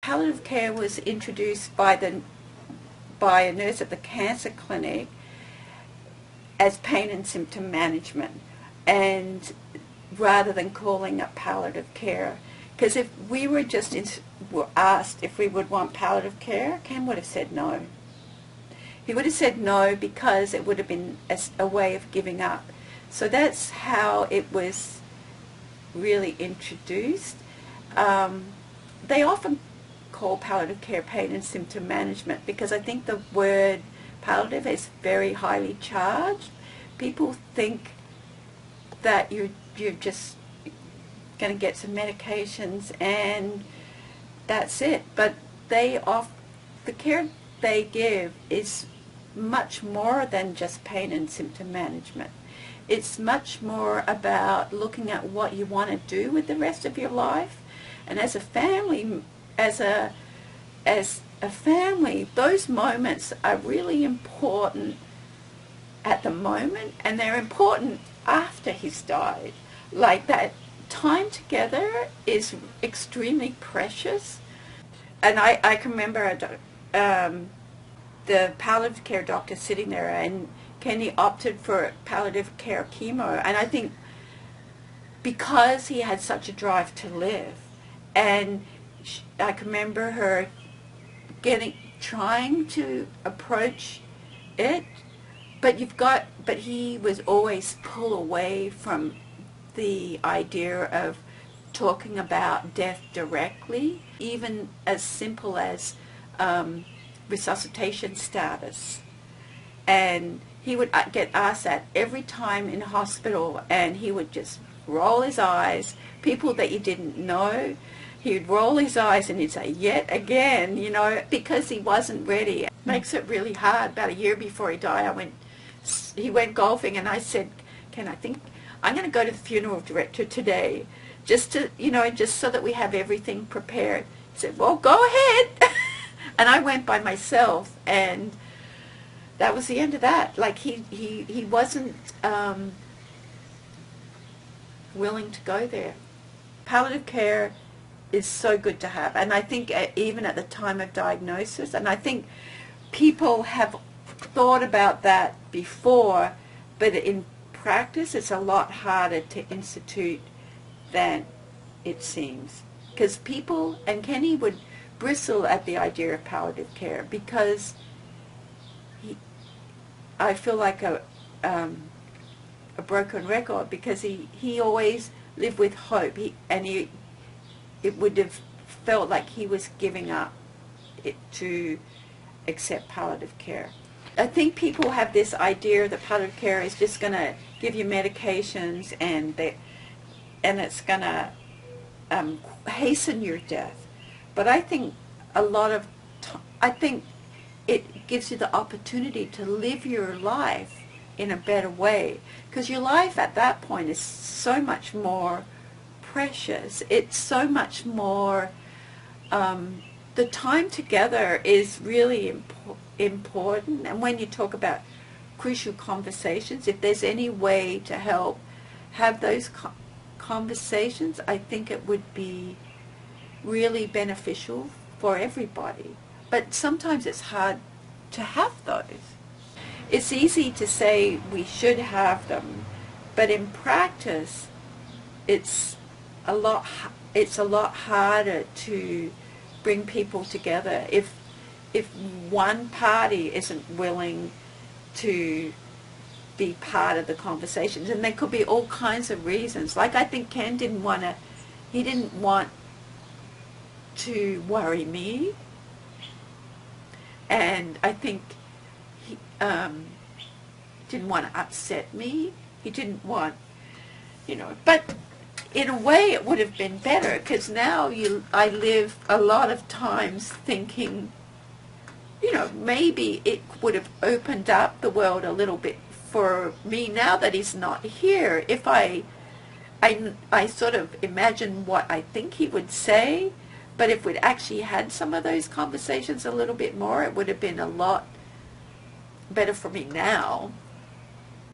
Palliative care was introduced by a nurse at the cancer clinic as pain and symptom management, and rather than calling it palliative care. Because if we were were asked if we would want palliative care, Ken would have said no. He would have said no because it would have been a way of giving up. So that's how it was really introduced. They often call palliative care pain and symptom management because I think the word palliative is very highly charged. People think that you're just going to get some medications and that's it. But the care they give is much more than just pain and symptom management. It's much more about looking at what you want to do with the rest of your life. And as a family, those moments are really important at the moment, and they're important after he's died. Like, that time together is extremely precious. And I can remember the palliative care doctor sitting there, and Kenny opted for palliative care chemo, and I think because he had such a drive to live, and I can remember her trying to approach it, but he was always pulled away from the idea of talking about death directly, even as simple as resuscitation status. And he would get asked that every time in hospital, and he would just roll his eyes. People that you didn't know, he'd roll his eyes and he'd say, yet again, because he wasn't ready. It makes it really hard. About a year before he died, he went golfing, and I said, Ken, I think I'm going to go to the funeral director today, just so that we have everything prepared. He said, well, go ahead. And I went by myself, and that was the end of that. Like, he wasn't willing to go there. Palliative care is so good to have, and I think even at the time of diagnosis, and I think people have thought about that before, but in practice it's a lot harder to institute than it seems. Because people, and Kenny would bristle at the idea of palliative care, because I feel like a broken record, because he always lived with hope, it would have felt like he was giving up to accept palliative care. I think people have this idea that palliative care is just going to give you medications and it's going to hasten your death. But I think I think it gives you the opportunity to live your life in a better way, because your life at that point is so much more precious. It's so much more, the time together is really important. And when you talk about crucial conversations, if there's any way to help have those conversations, I think it would be really beneficial for everybody. But sometimes it's hard to have those. It's easy to say we should have them, but in practice it's a lot harder to bring people together if one party isn't willing to be part of the conversations. And there could be all kinds of reasons. Like, I think Ken didn't want to worry me, and I think he didn't want to upset me. He didn't want, but in a way it would have been better, because now I live a lot of times thinking, maybe it would have opened up the world a little bit for me now that he's not here. If I sort of imagine what I think he would say, but if we'd actually had some of those conversations a little bit more, it would have been a lot better for me now.